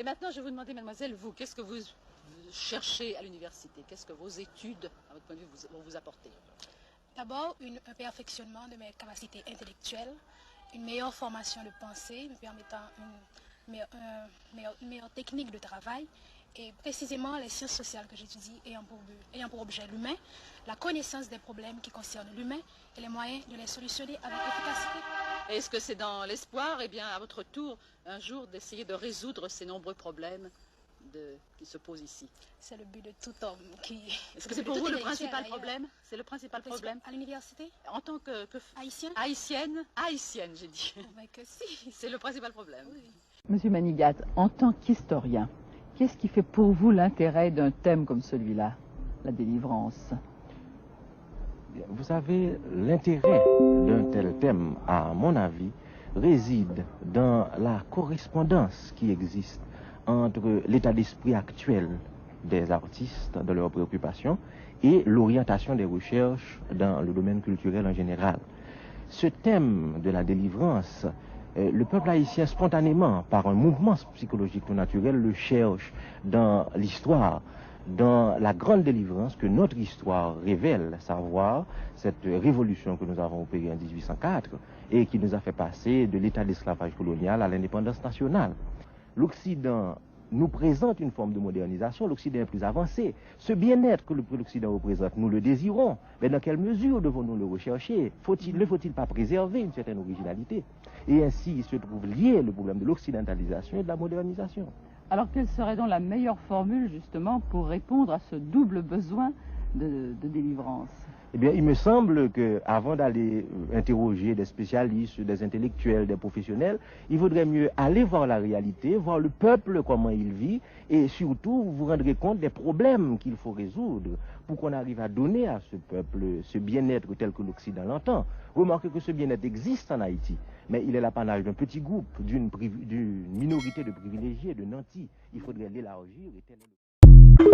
Et maintenant, je vais vous demander, mademoiselle, vous, qu'est-ce que vous cherchez à l'université? Qu'est-ce que vos études, à votre point de vue, vont vous apporter? D'abord, un perfectionnement de mes capacités intellectuelles, une meilleure formation de pensée me permettant une meilleure technique de travail et précisément les sciences sociales que j'étudie ayant pour objet l'humain, la connaissance des problèmes qui concernent l'humain et les moyens de les solutionner avec efficacité. Est-ce que c'est dans l'espoir, eh bien, à votre tour, un jour, d'essayer de résoudre ces nombreux problèmes qui se posent ici? C'est le but de tout homme qui... Est-ce que c'est pour vous le principal problème? C'est le principal problème? À l'université? En tant que haïtienne? Haïtienne, j'ai dit. Ben que si. C'est le principal problème. Oui. Monsieur Manigat, en tant qu'historien, qu'est-ce qui fait pour vous l'intérêt d'un thème comme celui-là, la délivrance? Vous savez, l'intérêt d'un tel thème, à mon avis, réside dans la correspondance qui existe entre l'état d'esprit actuel des artistes, de leurs préoccupations, et l'orientation des recherches dans le domaine culturel en général. Ce thème de la délivrance, le peuple haïtien spontanément, par un mouvement psychologique tout naturel, le cherche dans l'histoire, dans la grande délivrance que notre histoire révèle, savoir cette révolution que nous avons opérée en 1804 et qui nous a fait passer de l'état d'esclavage colonial à l'indépendance nationale. L'Occident nous présente une forme de modernisation, l'Occident est plus avancé. Ce bien-être que l'Occident représente, nous le désirons, mais dans quelle mesure devons-nous le rechercher? Ne faut-il pas préserver une certaine originalité? Et ainsi se trouve lié le problème de l'occidentalisation et de la modernisation. Alors quelle serait donc la meilleure formule justement pour répondre à ce double besoin de délivrance? Eh bien, il me semble qu'avant d'aller interroger des spécialistes, des intellectuels, des professionnels, il vaudrait mieux aller voir la réalité, voir le peuple, comment il vit, et surtout vous vous rendrez compte des problèmes qu'il faut résoudre pour qu'on arrive à donner à ce peuple ce bien-être tel que l'Occident l'entend. Remarquez que ce bien-être existe en Haïti, mais il est l'apanage d'un petit groupe, d'une minorité de privilégiés, de nantis. Il faudrait l'élargir et tel est le...